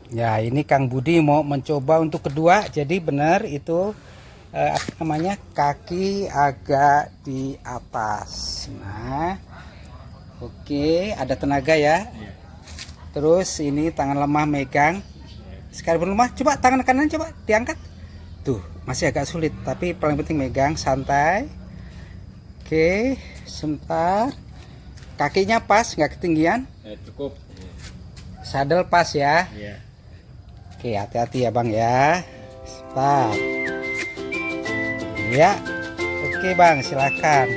Ya, ini Kang Budi mau mencoba untuk kedua. Jadi benar itu apa namanya, kaki agak di atas. Nah, oke, ada tenaga ya. Terus ini tangan lemah megang. Sekalipun lemah, coba tangan kanan coba diangkat. Tuh, masih agak sulit, tapi paling penting megang santai. Oke, sebentar. Kakinya pas, nggak ketinggian. Cukup. Sadel pas ya. Iya. Oke, hati-hati ya Bang ya. Stop. Ya. Oke Bang, silakan.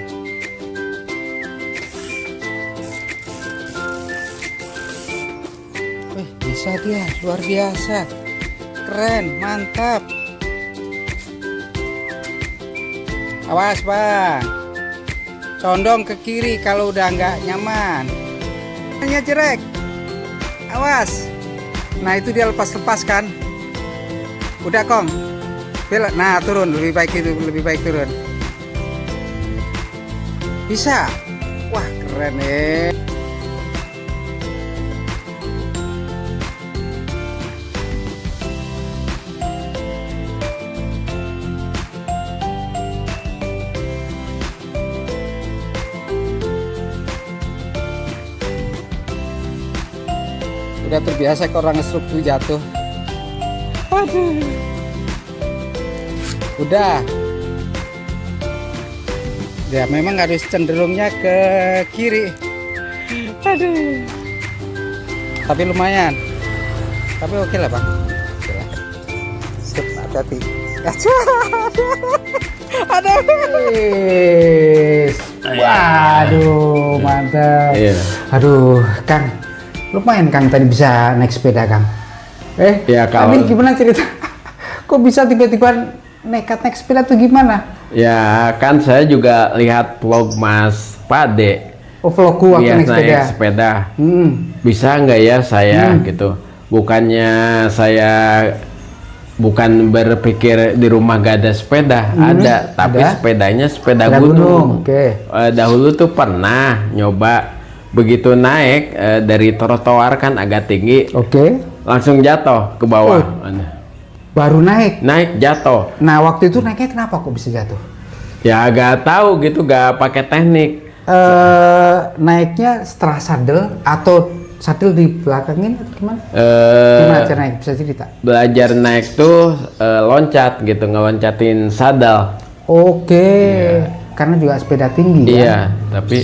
Wih, bisa dia, luar biasa. Keren, mantap. Awas Bang. Condong ke kiri kalau udah nggak nyaman. Hanya jerek. Awas. Nah itu dia lepas-lepas kan. Udah Kong. Belok. Nah turun, lebih baik itu, lebih baik turun. Bisa. Wah keren nih. Udah terbiasa ke orang instruktur jatuh. Aduh. Udah. Ya memang harus cenderungnya ke kiri. Aduh. Tapi lumayan. Tapi oke lah Bang. Oke lah. Sip, hati-hati. Ada. Waduh, mantap. Aduh, Kang. Lumayan Kang tadi bisa naik sepeda Kang. Ya kalau Tapi gimana cerita? Kok bisa tiba-tiba nekat naik sepeda tuh gimana? ya kan saya juga lihat vlog Mas Pade. Oh vlogku waktu naik sepeda. Naik sepeda. Bisa nggak ya saya gitu? Bukannya saya bukan berpikir di rumah gak ada sepeda, ada, tapi ada. sepedanya sepeda Sepeda gunung. Oke. Dahulu tuh pernah nyoba, begitu naik dari trotoar kan agak tinggi, langsung jatuh ke bawah. Baru naik Jatuh. Nah waktu itu naiknya kenapa kok bisa jatuh? Ya agak tahu gitu, gak pakai teknik. Naiknya setelah sadel atau sadel di belakangin atau gimana? Gimana cara naik, bisa cerita? Belajar naik tuh loncat gitu, ngeloncatin sadel. Karena juga sepeda tinggi. Iya, tapi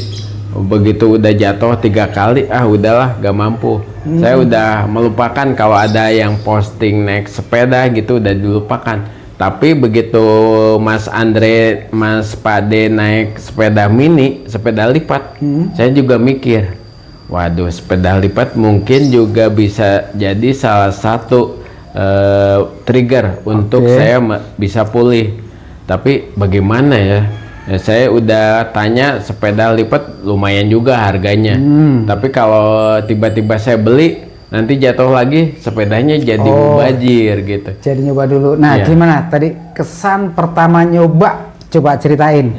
begitu udah jatuh 3 kali, udahlah gak mampu. Saya udah melupakan kalau ada yang posting naik sepeda gitu, udah dilupakan. Tapi begitu Mas Andre, Mas Pade naik sepeda mini, sepeda lipat, saya juga mikir, waduh, sepeda lipat mungkin juga bisa jadi salah satu trigger untuk saya bisa pulih. Tapi bagaimana ya? Saya udah tanya, sepeda lipat lumayan juga harganya. Tapi kalau tiba-tiba saya beli, nanti jatuh lagi sepedanya jadi mubazir gitu. Jadi nyoba dulu. Nah, gimana tadi kesan pertama nyoba? Coba ceritain.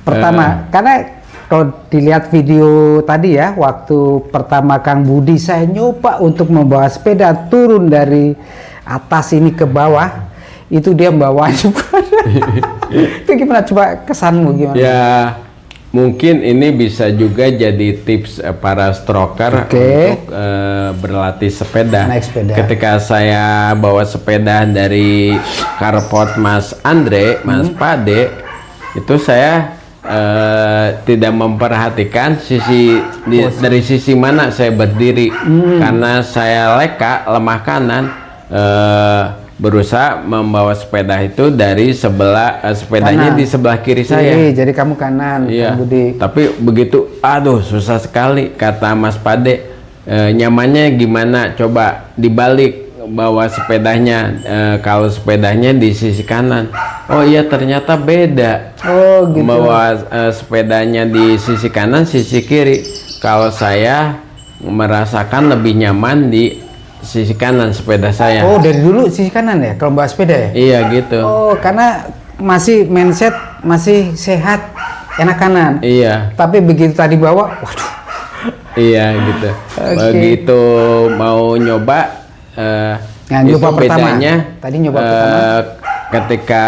Pertama, karena kalau dilihat video tadi ya, waktu pertama Kang Budi saya nyoba untuk membawa sepeda turun dari atas ini ke bawah, itu dia membawa juga. Itu gimana, coba kesanmu gimana? Ya mungkin ini bisa juga jadi tips para stroker untuk berlatih sepeda. Naik sepeda. Ketika saya bawa sepeda dari carport Mas Andre, Mas Pade, itu saya tidak memperhatikan dari sisi mana saya berdiri, karena saya lemah kanan, berusaha membawa sepeda itu dari sebelah sepedanya di sebelah kiri saya. Jadi kamu kanan, Kang Budi. Tapi begitu, aduh susah sekali, kata Mas Pade. Nyamannya gimana? Coba dibalik bawa sepedanya, kalau sepedanya di sisi kanan. Oh iya, ternyata beda. Gitu. Bawa sepedanya di sisi kanan, sisi kiri. Kalau saya merasakan lebih nyaman di sisi kanan sepeda saya. Dari dulu sisi kanan ya kalau bawa sepeda ya? Iya gitu. Karena masih mindset masih sehat, enak kanan. Iya. Tapi begitu tadi bawa, waduh. Iya gitu. Begitu mau nyoba, Nah, itu nyoba pertama. bedanya Tadi nyoba pertama. ketika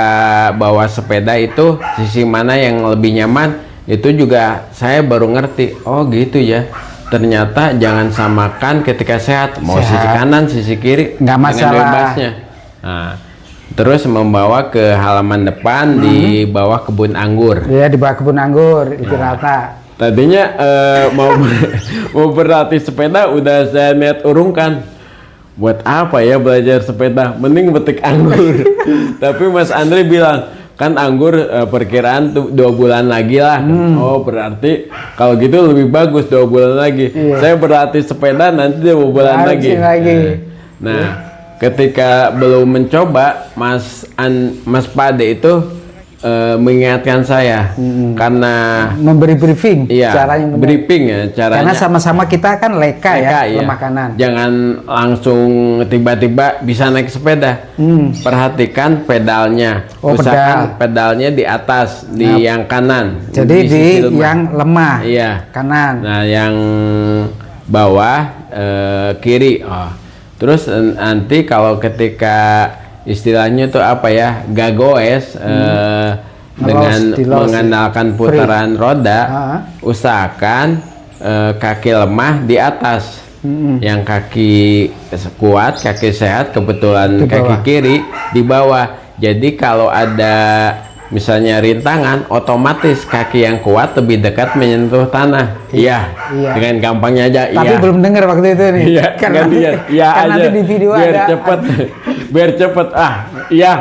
bawa sepeda itu sisi mana yang lebih nyaman, itu juga saya baru ngerti. Oh gitu ya, ternyata jangan samakan ketika sehat, mau sisi kanan sisi kiri nggak masalah dengan bebasnya. Nah, terus membawa ke halaman depan di bawah kebun anggur. Ya, di bawah kebun anggur itu rata. Tadinya mau berlatih sepeda udah saya niat urungkan. Buat apa ya belajar sepeda? Mending petik anggur. Tapi Mas Andre bilang, kan anggur perkiraan tuh 2 bulan lagi lah. Oh berarti kalau gitu lebih bagus 2 bulan lagi. Saya berlatih sepeda nanti 2 bulan lagi. Nah, ketika belum mencoba, Mas Pade itu mengingatkan saya karena memberi briefing, caranya briefing ya caranya. Karena sama-sama kita kan leka ya, lemah kanan. Jangan langsung tiba-tiba bisa naik sepeda. Perhatikan pedalnya. Usahakan pedalnya di atas, di yang kanan. Jadi di yang lemah, kanan. Nah, yang bawah kiri. Terus nanti kalau ketika istilahnya tuh apa ya, gak goes dengan mengandalkan putaran roda, usahakan kaki lemah di atas, yang kaki kuat, kaki sehat kebetulan kaki kiri di bawah. Jadi kalau ada misalnya rintangan, otomatis kaki yang kuat lebih dekat menyentuh tanah. Iya. Dengan gampangnya aja. Tapi belum dengar waktu itu nih. Iya. Kan nanti di video biar ada. Biar cepet. Iya.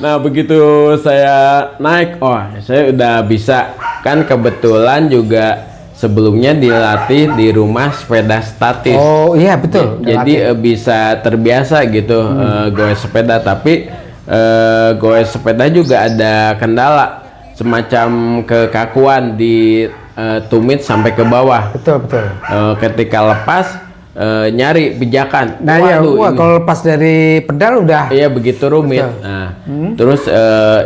Nah begitu saya naik, saya udah bisa. Kan kebetulan juga sebelumnya dilatih di rumah sepeda statis. Oh iya betul. Jadi bisa terbiasa gitu goes sepeda. Tapi goes sepeda juga ada kendala semacam kekakuan di tumit sampai ke bawah. Betul. Ketika lepas nyari pijakan. Nah kalau lepas dari pedal udah. Iya begitu rumit. Nah, terus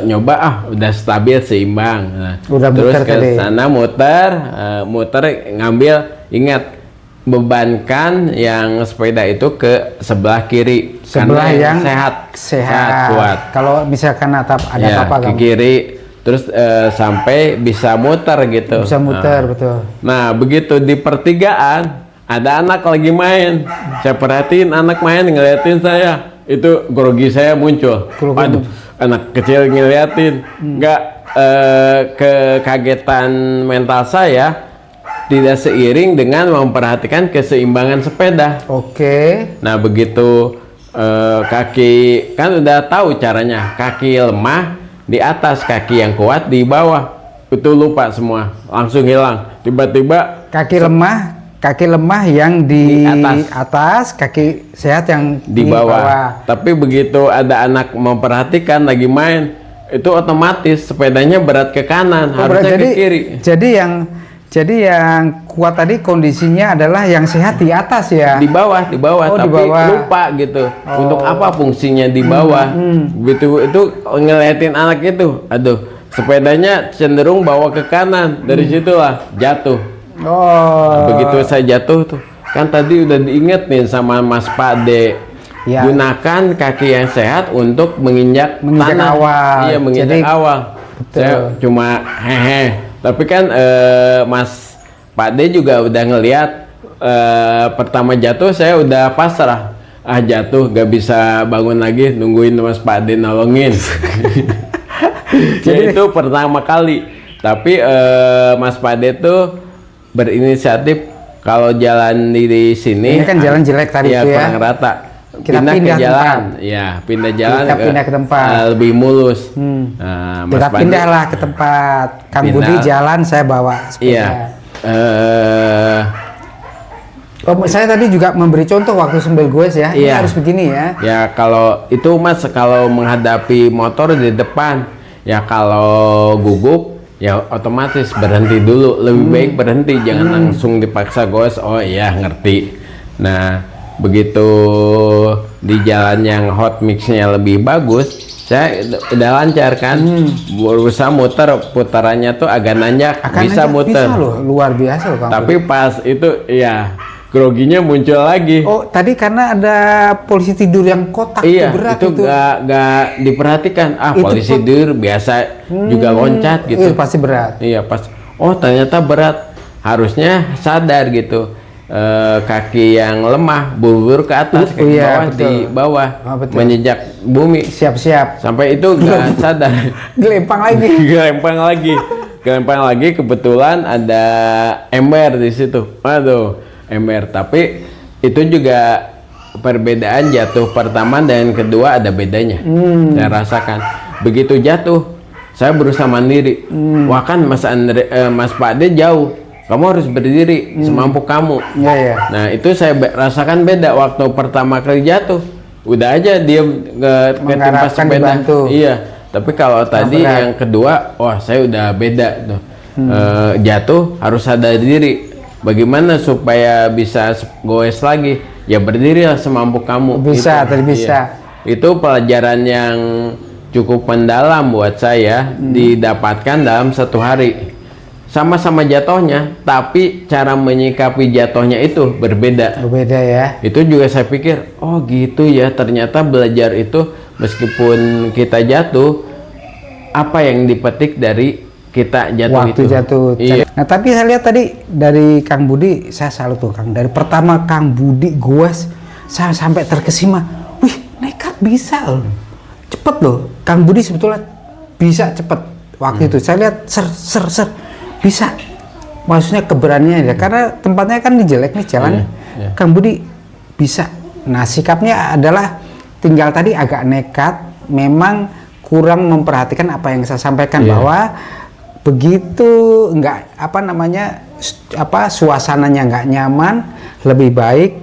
nyoba udah stabil seimbang. Nah, udah terus ke tadi. sana muter ngambil, ingat bebankan yang sepeda itu ke sebelah kiri, sebelah yang sehat kuat. Kalau misalkan ada apa-apa ke kiri, terus sampai bisa muter gitu. Bisa muter, betul. Nah begitu di pertigaan ada anak lagi main, saya perhatiin anak main ngeliatin saya, itu grogi saya muncul. Aduh, anak kecil ngeliatin, nggak kekagetan mental saya tidak seiring dengan memperhatikan keseimbangan sepeda. Nah begitu kaki, kan udah tahu caranya, kaki lemah di atas, kaki yang kuat di bawah. Itu lupa semua, langsung hilang. Tiba-tiba kaki lemah yang di atas, kaki sehat yang di bawah. Tapi begitu ada anak memperhatikan lagi main, itu otomatis sepedanya berat ke kanan, harusnya ke kiri. Jadi yang kuat tadi kondisinya adalah yang sehat di atas ya. Di bawah, tapi lupa gitu. Untuk apa fungsinya di bawah? Begitu itu ngeliatin anak itu, aduh, sepedanya cenderung bawa ke kanan. Dari situlah jatuh. Begitu saya jatuh tuh, kan tadi udah diingetin sama Mas Pade. Gunakan kaki yang sehat untuk menginjak tanah. Awal. Iya, menginjak awal. Betul. Saya cuma hehe. Tapi kan Mas Pade juga udah ngelihat pertama jatuh saya udah pasrah. Jatuh gak bisa bangun lagi, nungguin Mas Pade nolongin. Jadi itu pertama kali. Tapi Mas Pade tuh berinisiatif kalau jalan di sini. Ini kan jalan jelek tadi ya, kurang rata. Kita pindah ke jalan, pindah jalan ke tempat lebih mulus. Kita pindahlah ke tempat Kang Budi jalan, saya bawa sepeda. Saya tadi juga memberi contoh waktu sambil goes ya. Ini harus begini ya. Ya kalau itu Mas, kalau menghadapi motor di depan, ya kalau gugup ya otomatis berhenti dulu. Lebih baik berhenti, jangan langsung dipaksa goes. Oh iya, ngerti. Nah begitu di jalan yang hot mixnya lebih bagus, saya udah lancar kan. Berusaha muter, putarannya tuh agak nanjak, bisa muter. Bisa loh, luar biasa loh. Tapi pas itu ya groginya muncul lagi. Oh, tadi karena ada polisi tidur yang kotak Iya, itu berat itu nggak diperhatikan. Itu Polisi tidur biasa juga loncat gitu. Itu pasti berat. Iya, pas. Oh, ternyata berat. Harusnya sadar gitu. Kaki yang lemah buru-buru ke atas, kaki bawah betul. di bawah, Betul. menjejak bumi. Siap-siap. Sampai itu nggak sadar. Gelempang lagi. Gelempang lagi. Kebetulan ada ember di situ. Aduh, ember. Tapi itu juga perbedaan jatuh pertama dan kedua ada bedanya. Saya rasakan. Begitu jatuh, saya berusaha mandiri. Wah, kan Mas Pakde jauh. Kamu harus berdiri semampu kamu. Iya. Nah, itu saya rasakan beda waktu pertama kali jatuh. Udah aja diem ketimpa sepeda. Dibantu. Iya. Tapi kalau tadi yang kedua, wah saya udah beda tuh. Jatuh harus sadar diri. Bagaimana supaya bisa goes lagi? Ya berdirilah semampu kamu. Bisa, tadi bisa. Iya. Itu pelajaran yang cukup mendalam buat saya, didapatkan dalam 1 hari. Sama-sama jatuhnya, tapi cara menyikapi jatuhnya itu berbeda. Berbeda ya. Itu juga saya pikir, oh gitu ya, ternyata belajar itu meskipun kita jatuh, apa yang dipetik dari kita jatuh Waktu itu. jatuh. Iya. Nah, tapi saya lihat tadi dari Kang Budi, saya salut tuh Kang. Dari pertama Kang Budi goes, saya sampai terkesima. Wih, nekat bisa loh. Cepet loh. Kang Budi sebetulnya bisa cepet. Waktu itu saya lihat ser. Bisa, maksudnya keberaniannya ya, karena tempatnya kan jelek nih jalannya. Kang Budi bisa. Nah, sikapnya adalah tinggal tadi agak nekat, memang kurang memperhatikan apa yang saya sampaikan bahwa begitu nggak suasananya nggak nyaman, lebih baik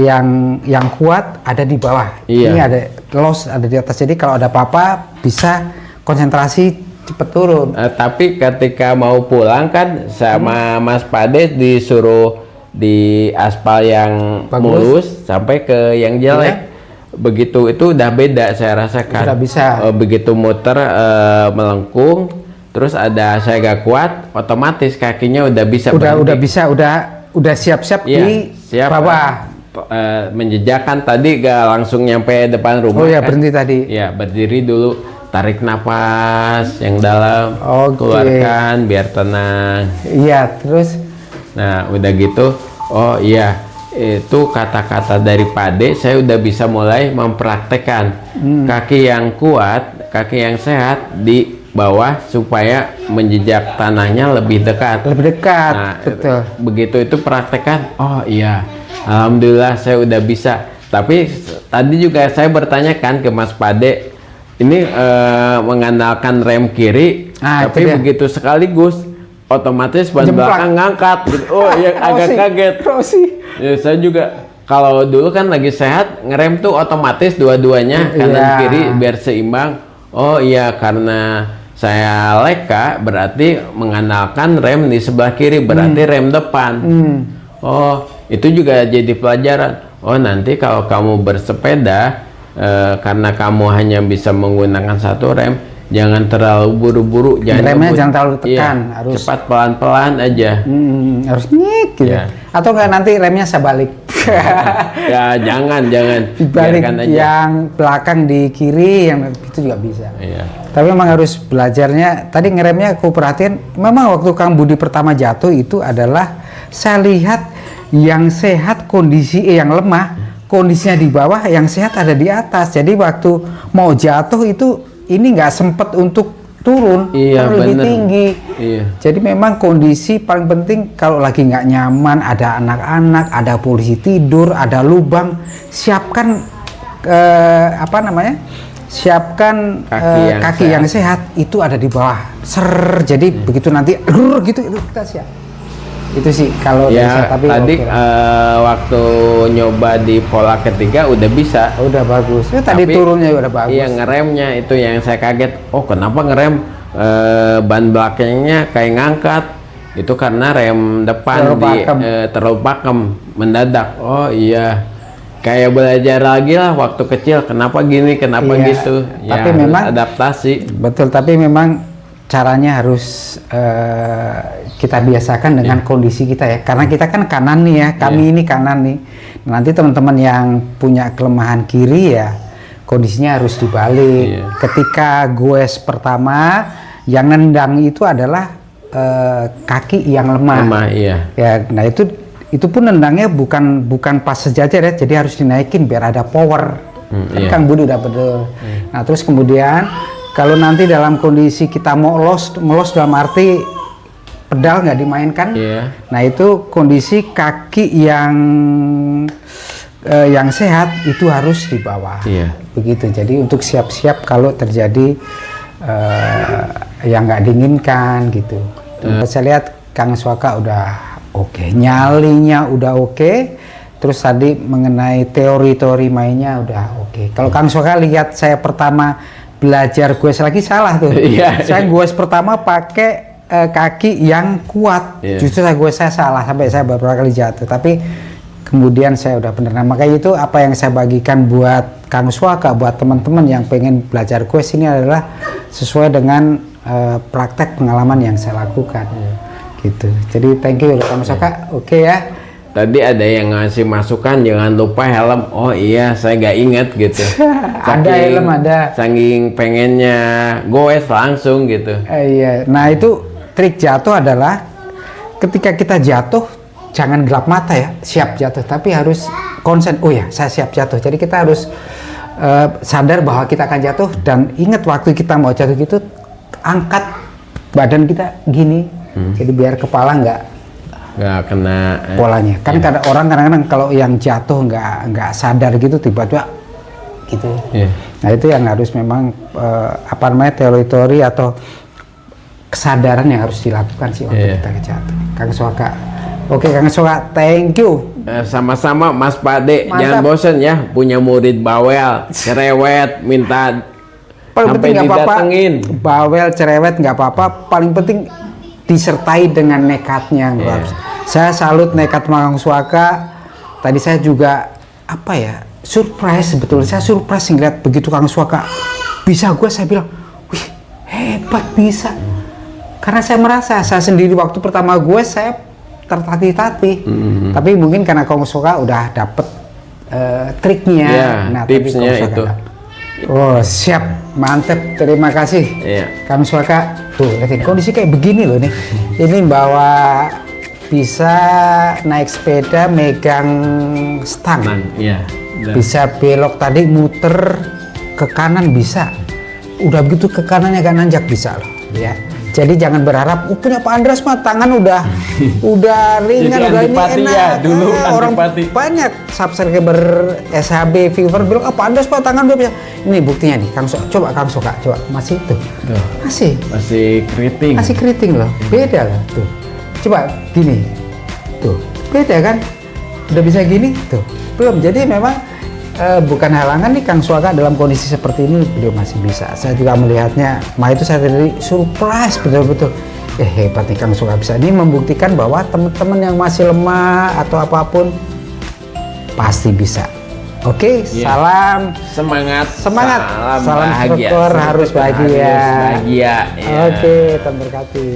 yang kuat ada di bawah. Ini ada loss ada di atas, jadi kalau ada apa-apa bisa konsentrasi cepet turun. Tapi ketika mau pulang kan sama Mas Pakde disuruh di aspal yang mulus sampai ke yang jelek. Begitu itu udah beda saya rasakan. Udah bisa. Begitu muter melengkung, terus saya gak kuat, otomatis kakinya udah bisa. Udah siap-siap di bawah. Menjejakkan tadi gak langsung nyampe depan rumah. Oh ya, kan? berhenti tadi. Ya, berdiri dulu. Tarik napas yang dalam, keluarkan biar tenang. Iya, terus? Nah, udah gitu, oh iya, itu kata-kata dari Pakde, saya udah bisa mulai mempraktekkan kaki yang kuat, kaki yang sehat di bawah supaya menjejak tanahnya lebih dekat. Lebih dekat, nah, betul. Begitu itu praktekkan, oh iya, alhamdulillah saya udah bisa. Tapi tadi juga saya bertanyakan ke Mas Pakde, ini mengandalkan rem kiri, tapi begitu sekaligus otomatis ban belakang ngangkat gitu. Oh ya, agak kaget. Ya, saya juga kalau dulu kan lagi sehat ngerem tuh otomatis dua-duanya kanan kiri biar seimbang. Oh iya, karena saya leka berarti mengandalkan rem di sebelah kiri, berarti rem depan. Oh, itu juga jadi pelajaran. Oh, nanti kalau kamu bersepeda karena kamu hanya bisa menggunakan satu rem, jangan terlalu buru-buru, remnya jangan terlalu tekan, harus cepat, pelan-pelan aja. Harus nyik gitu. Atau nggak nanti remnya saya balik. Ya jangan dibalik aja. Yang belakang di kiri, yang itu juga bisa. Tapi memang harus belajarnya. Tadi ngeremnya aku perhatiin, memang waktu Kang Budi pertama jatuh itu adalah saya lihat yang sehat kondisi yang lemah, kondisinya di bawah, yang sehat ada di atas. Jadi waktu mau jatuh itu ini nggak sempet untuk turun, lebih tinggi. Jadi memang kondisi paling penting kalau lagi nggak nyaman, ada anak-anak, ada polisi tidur, ada lubang, siapkan siapkan kaki yang sehat itu ada di bawah. Jadi begitu nanti gitu itu kita siap. Itu sih kalau tapi tadi waktu nyoba di pola ketiga udah bisa. Udah bagus. Tadi turunnya udah bagus. Iya, ngeremnya itu yang saya kaget. Oh, kenapa ngerem ban belakangnya kayak ngangkat? Itu karena rem depan terlalu pakem mendadak. Oh iya. Kayak belajar lagi lah waktu kecil. Kenapa gini? Kenapa gitu? Tapi ya, memang adaptasi. Betul, tapi memang caranya harus kita biasakan dengan kondisi kita ya, karena kita kan kanan nih ya, kami ini kanan nih. Nanti teman-teman yang punya kelemahan kiri ya kondisinya harus dibalik. Ketika goes pertama yang nendang itu adalah kaki yang lemah. Ya, nah itu pun nendangnya bukan pas sejajar ya, jadi harus dinaikin biar ada power. Kang Budi udah betul. Nah terus kemudian kalau nanti dalam kondisi kita mau melos dalam arti pedal nggak dimainkan, nah itu kondisi kaki yang sehat itu harus di bawah, begitu. Jadi untuk siap-siap kalau terjadi yang nggak diinginkan gitu. Saya lihat Kang Swaka udah oke, nyalinya udah oke. Terus tadi mengenai teori-teori mainnya udah oke. Kalau Kang Swaka lihat saya pertama belajar goes lagi salah tuh. Saya goes pertama pakai kaki yang kuat. Justru saya salah sampai saya beberapa kali jatuh. Tapi kemudian saya udah bener. Nah makanya itu apa yang saya bagikan buat Kang Swaka, buat teman-teman yang pengen belajar goes ini adalah sesuai dengan praktek pengalaman yang saya lakukan. Gitu. Jadi thank you Kang Swaka. Oke ya. Tadi ada yang ngasih masukan jangan lupa helm. Oh iya, saya nggak inget gitu. Ada helm ada. Saking pengennya goes langsung gitu. Iya. Nah itu trik jatuh adalah ketika kita jatuh jangan gelap mata ya, siap jatuh. Tapi harus konsen. Oh ya, saya siap jatuh. Jadi kita harus sadar bahwa kita akan jatuh dan ingat waktu kita mau jatuh gitu, angkat badan kita gini. Jadi biar kepala nggak kena polanya. Kan orang kadang-kadang kalau yang jatuh nggak sadar gitu tiba-tiba gitu. Nah itu yang harus memang teori-teori atau kesadaran yang harus dilakukan sih waktu kita jatuh. Kang Swaka. Oke Kang Swaka, thank you. Sama-sama Mas Pade. Mantap. Jangan bosen ya punya murid bawel, cerewet, minta sampai didatengin. Bawel, cerewet nggak apa-apa. Paling penting disertai dengan nekatnya. Saya salut nekat Kang Swaka. Tadi saya juga surprise sebetulnya. Saya surprise ngeliat begitu Kang Swaka bisa saya bilang, wih hebat bisa. Karena saya merasa saya sendiri waktu pertama saya tertatih-tatih. Tapi mungkin karena Kang Swaka udah dapet triknya, tipsnya itu. Oh siap, mantep, terima kasih Kang Swaka. Tuh, lihatin kondisi kayak begini loh nih. Ini bawa bisa naik sepeda megang stang. Bisa belok tadi muter ke kanan bisa. Udah begitu ke kanannya agak nanjak bisa loh ya. Jadi jangan berharap punya Pak Andreas mah tangan udah ringan, udah ini enak. Ya, dulu orang banyak subscriber SHB viewer bilang Pak Andreas Pak tangan udah bisa. Ini buktinya nih Kang Swaka. Coba Kang Swaka, coba masih tuh. Masih keriting. Masih keriting loh. Beda lah tuh. Coba gini. Tuh. Beda kan? Udah bisa gini tuh. Belum. Jadi memang bukan halangan nih Kang Swaka dalam kondisi seperti ini beliau masih bisa. Saya juga melihatnya, itu saya tadi surprise betul-betul. Hebat nih Kang Swaka bisa. Ini membuktikan bahwa teman-teman yang masih lemah atau apapun pasti bisa. Oke, salam semangat, salam instruktur harus bahagia. Oke, Tuhan berkati.